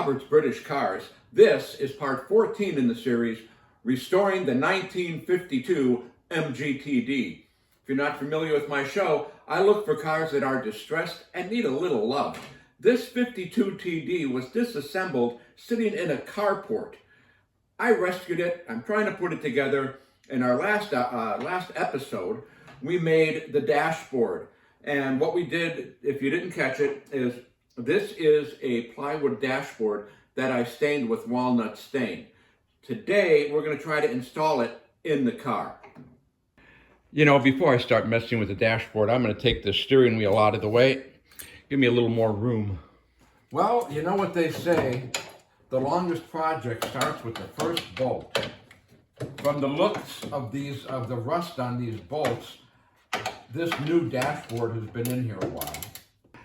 Robert's British Cars. This is part 14 in the series, Restoring the 1952 MGTD. If you're not familiar with my show, I look for cars that are distressed and need a little love. This 52 TD was disassembled sitting in a carport. I rescued it. I'm trying to put it together. In our last episode, we made the dashboard. And what we did, if you didn't catch it, is this is a plywood dashboard that I stained with walnut stain. Today, we're going to try to install it in the car. You know, before I start messing with the dashboard, I'm going to take the steering wheel out of the way. Give me a little more room. Well, you know what they say, the longest project starts with the first bolt. From the looks of the rust on these bolts, this new dashboard has been in here a while.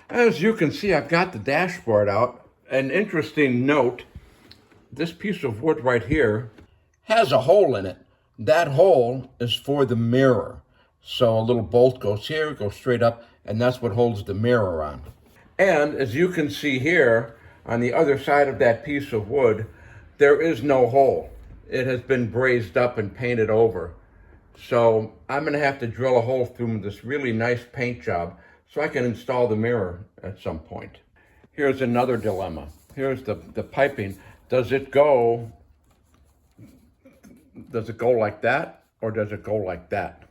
As you can see, I've got the dashboard out. An interesting note, this piece of wood right here has a hole in it. That hole is for the mirror. So a little bolt goes here, goes straight up, and that's what holds the mirror on. And as you can see here, on the other side of that piece of wood, there is no hole. It has been brazed up and painted over. So I'm going to have to drill a hole through this really nice paint job so I can install the mirror at some point. Here's another dilemma. Here's the piping. Does it go like that, or does it go like that?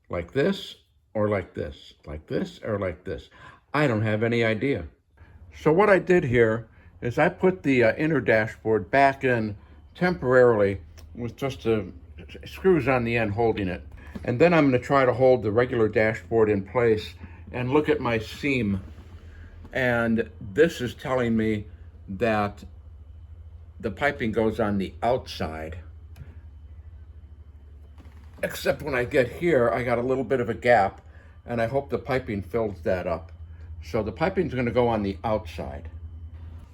Like this, or like this? Like this, or like this? I don't have any idea. So what I did here is I put the inner dashboard back in temporarily with just the screws on the end holding it. And then I'm going to try to hold the regular dashboard in place and look at my seam. And this is telling me that the piping goes on the outside. Except when I get here, I got a little bit of a gap, and I hope the piping fills that up. So the piping's going to go on the outside.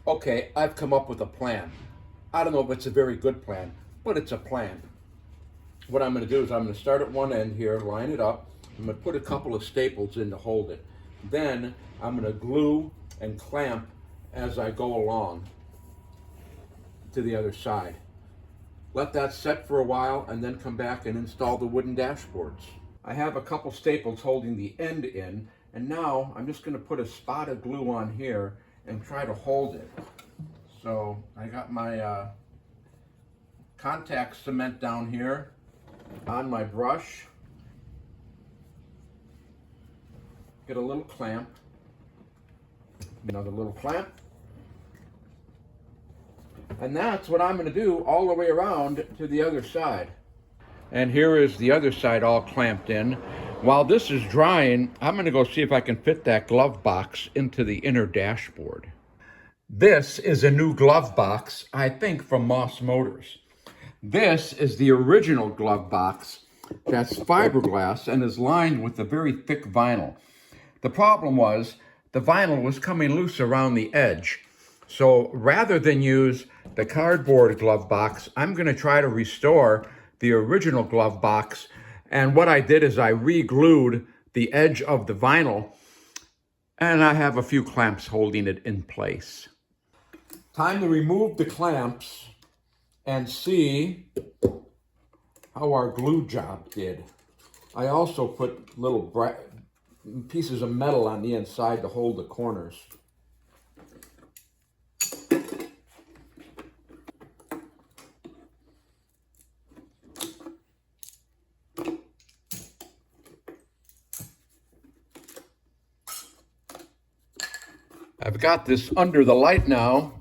Okay, I've come up with a plan. I don't know if it's a very good plan, but it's a plan. What I'm going to do is I'm going to start at one end here, line it up. I'm going to put a couple of staples in to hold it. Then I'm going to glue and clamp as I go along to the other side. Let that set for a while and then come back and install the wooden dashboards. I have a couple staples holding the end in, and now I'm just going to put a spot of glue on here and try to hold it. So I got my contact cement down here on my brush. Get a little clamp, another little clamp. And that's what I'm going to do all the way around to the other side. And here is the other side all clamped in. While this is drying, I'm going to go see if I can fit that glove box into the inner dashboard. This is a new glove box, I think, from Moss Motors. This is the original glove box that's fiberglass and is lined with a very thick vinyl. The problem was the vinyl was coming loose around the edge. So rather than use the cardboard glove box, I'm going to try to restore the original glove box. And what I did is I re-glued the edge of the vinyl, and I have a few clamps holding it in place. Time to remove the clamps and see how our glue job did. I also put little pieces of metal on the inside to hold the corners. I've got this under the light now,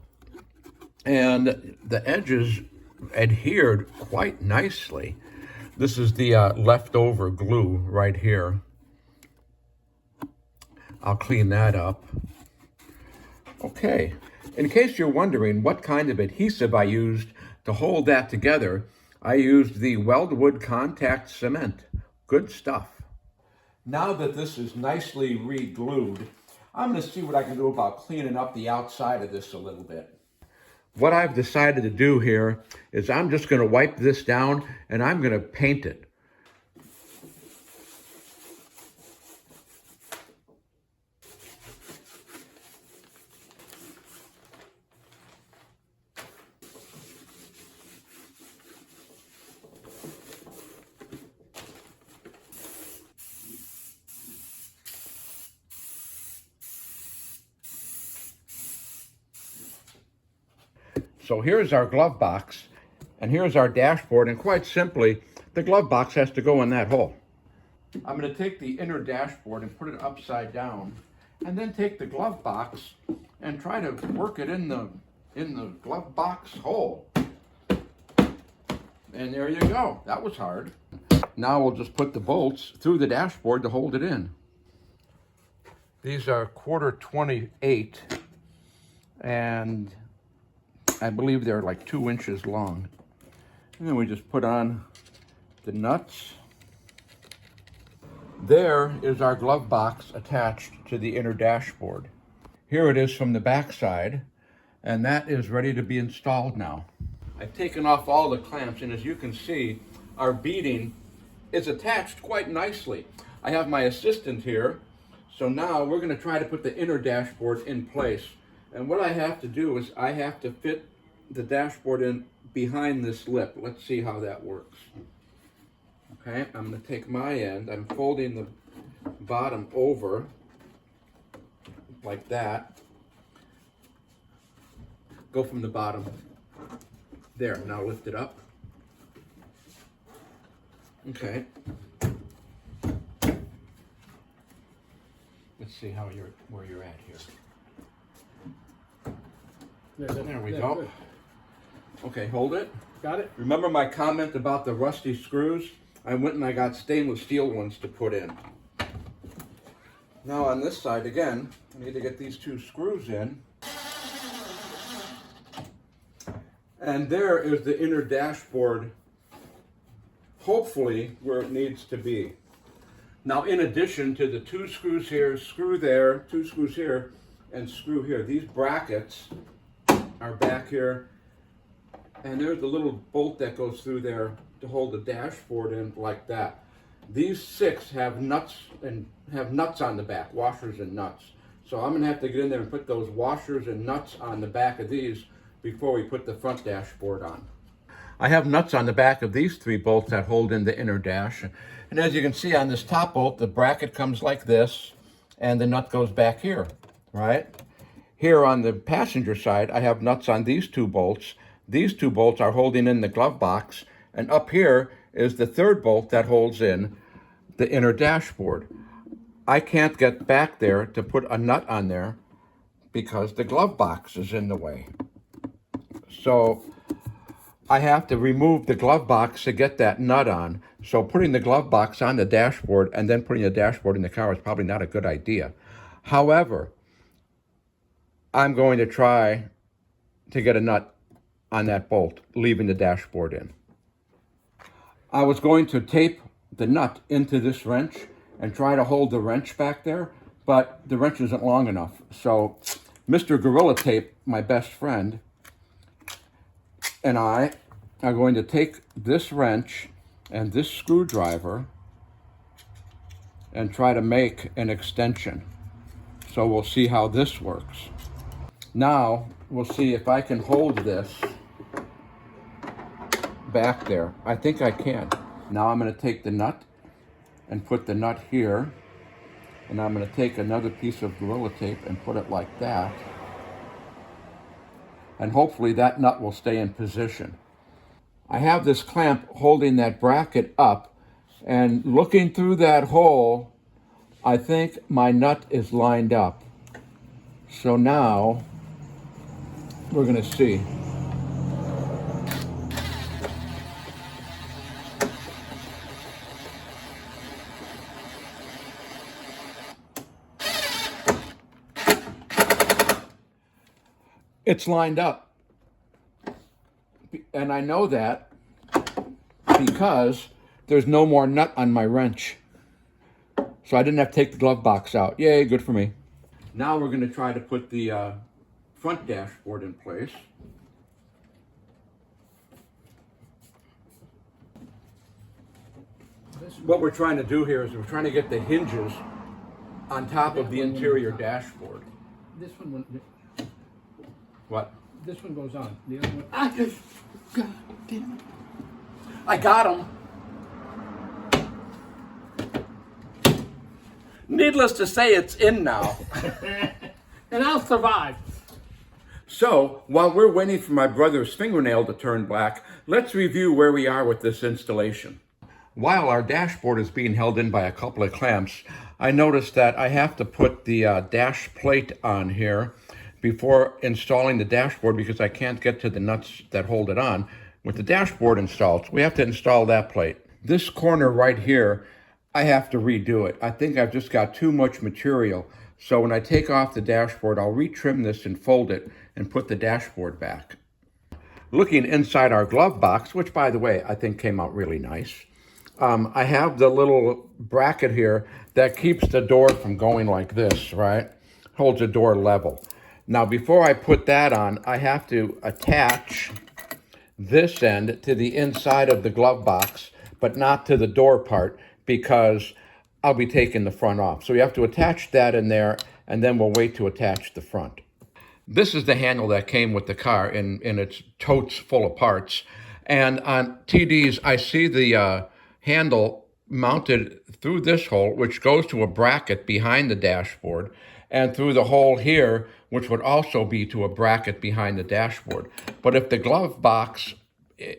and the edges adhered quite nicely. This is the leftover glue right here. I'll clean that up. Okay, in case you're wondering what kind of adhesive I used to hold that together, I used the Weldwood contact cement. Good stuff. Now that this is nicely re-glued, I'm going to see what I can do about cleaning up the outside of this a little bit. What I've decided to do here is I'm just going to wipe this down and I'm going to paint it. So here's our glove box, and here's our dashboard, and quite simply, the glove box has to go in that hole. I'm going to take the inner dashboard and put it upside down, and then take the glove box and try to work it in the glove box hole. And there you go. That was hard. Now we'll just put the bolts through the dashboard to hold it in. These are 1/4-28, and I believe they're like 2 inches long. And then we just put on the nuts. There is our glove box attached to the inner dashboard. Here it is from the back side, and that is ready to be installed now. I've taken off all the clamps, and as you can see, our beading is attached quite nicely. I have my assistant here, so now we're going to try to put the inner dashboard in place. And what I have to do is I have to fit the dashboard in behind this lip. Let's see how that works. Okay, I'm going to take my end. I'm folding the bottom over like that. Go from the bottom. There, now lift it up. Okay. Let's see where you're at here. There we go. Good. Okay, hold it. Got it. Remember my comment about the rusty screws? I went and I got stainless steel ones to put in. Now on this side again, I need to get these 2 screws in. And there is the inner dashboard, hopefully where it needs to be. Now in addition to the 2 screws here, screw there, 2 screws here, and screw here, these brackets are back here, and there's the little bolt that goes through there to hold the dashboard in like that. These 6 have nuts on the back, washers and nuts. So I'm gonna have to get in there and put those washers and nuts on the back of these before we put the front dashboard on. I have nuts on the back of these 3 bolts that hold in the inner dash. And as you can see on this top bolt, the bracket comes like this, and the nut goes back here, right? Here on the passenger side, I have nuts on these 2 bolts. These 2 bolts are holding in the glove box, and up here is the 3rd bolt that holds in the inner dashboard. I can't get back there to put a nut on there because the glove box is in the way. So I have to remove the glove box to get that nut on. So putting the glove box on the dashboard and then putting the dashboard in the car is probably not a good idea. However, I'm going to try to get a nut on that bolt, leaving the dashboard in. I was going to tape the nut into this wrench and try to hold the wrench back there, but the wrench isn't long enough. So Mr. Gorilla Tape, my best friend, and I are going to take this wrench and this screwdriver and try to make an extension. So we'll see how this works. Now we'll see if I can hold this back there. I think I can. Now I'm going to take the nut and put the nut here, and I'm going to take another piece of Gorilla Tape and put it like that, and hopefully that nut will stay in position. I have this clamp holding that bracket up, and looking through that hole, I think my nut is lined up. So now we're going to see. It's lined up, and I know that because there's no more nut on my wrench. So I didn't have to take the glove box out. Yay, good for me. Now we're going to try to put the front dashboard in place. What we're trying to do here is we're trying to get the hinges on top of the interior dashboard. This one went. What? This one goes on. The other one. God damn it. I got him. Needless to say, it's in now. And I'll survive. So, while we're waiting for my brother's fingernail to turn black, let's review where we are with this installation. While our dashboard is being held in by a couple of clamps, I noticed that I have to put the dash plate on here before installing the dashboard because I can't get to the nuts that hold it on with the dashboard installed. So we have to install that plate. This corner right here, I have to redo it. I think I've just got too much material. So when I take off the dashboard, I'll retrim this and fold it and put the dashboard back. Looking inside our glove box, which by the way, I think came out really nice. I have the little bracket here that keeps the door from going like this, right? Holds the door level. Now, before I put that on, I have to attach this end to the inside of the glove box, but not to the door part because I'll be taking the front off. So you have to attach that in there, and then we'll wait to attach the front. This is the handle that came with the car in its totes full of parts. And on TDs, I see the handle mounted through this hole, which goes to a bracket behind the dashboard, and through the hole here, which would also be to a bracket behind the dashboard. But if the glove box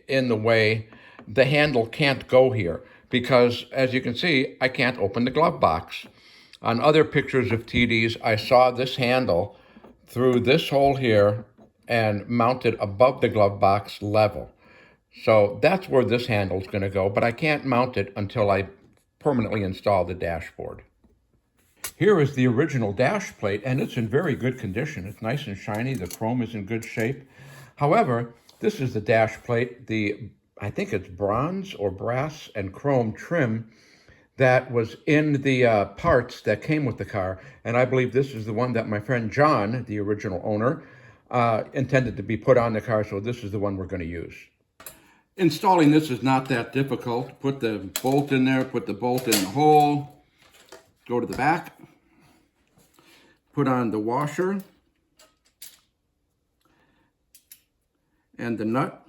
in the way, the handle can't go here because, as you can see, I can't open the glove box. On other pictures of TDs, I saw this handle through this hole here and mounted above the glove box level. So that's where this handle is going to go, but I can't mount it until I permanently install the dashboard. Here is the original dash plate, and it's in very good condition. It's nice and shiny. The chrome is in good shape. However, this is the dash plate, I think it's bronze or brass and chrome trim that was in the parts that came with the car. And I believe this is the one that my friend John, the original owner, intended to be put on the car. So this is the one we're going to use. Installing this is not that difficult. Put the bolt in there, put the bolt in the hole, go to the back, put on the washer and the nut.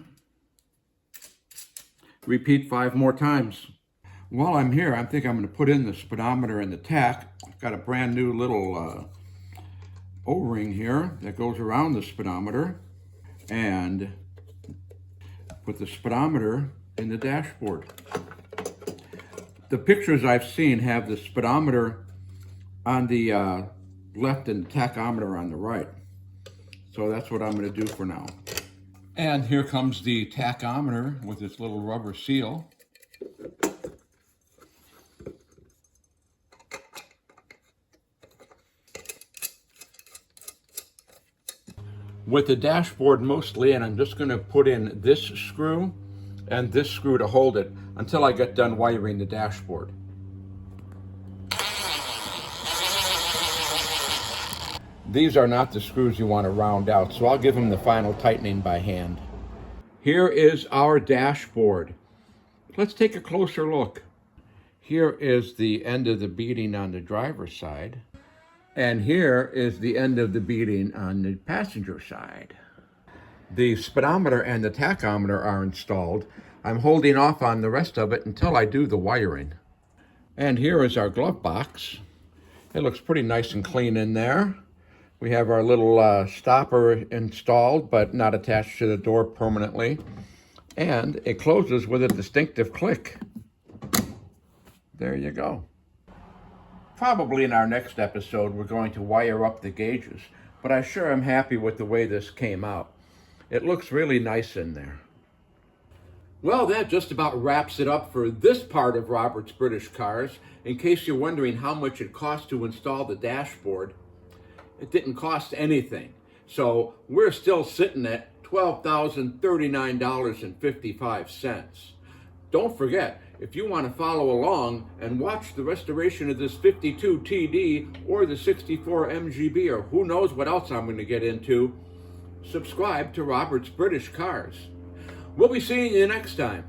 Repeat 5 more times. While I'm here, I think I'm going to put in the speedometer and the tack. I've got a brand new little O-ring here that goes around the speedometer, and put the speedometer in the dashboard. The pictures I've seen have the speedometer on the left and the tachometer on the right. So that's what I'm going to do for now. And here comes the tachometer with its little rubber seal. With the dashboard mostly in, I'm just going to put in this screw and this screw to hold it until I get done wiring the dashboard. These are not the screws you want to round out, so I'll give them the final tightening by hand. Here is our dashboard. Let's take a closer look. Here is the end of the beading on the driver's side. And here is the end of the beading on the passenger side. The speedometer and the tachometer are installed. I'm holding off on the rest of it until I do the wiring. And here is our glove box. It looks pretty nice and clean in there. We have our little stopper installed, but not attached to the door permanently. And it closes with a distinctive click. There you go. Probably in our next episode, we're going to wire up the gauges, but I sure am happy with the way this came out. It looks really nice in there. Well, that just about wraps it up for this part of Robert's British Cars. In case you're wondering how much it cost to install the dashboard, it didn't cost anything. So we're still sitting at $12,039.55. Don't forget, if you want to follow along and watch the restoration of this 52 TD or the 64 MGB or who knows what else I'm going to get into, subscribe to Robert's British Cars. We'll be seeing you next time.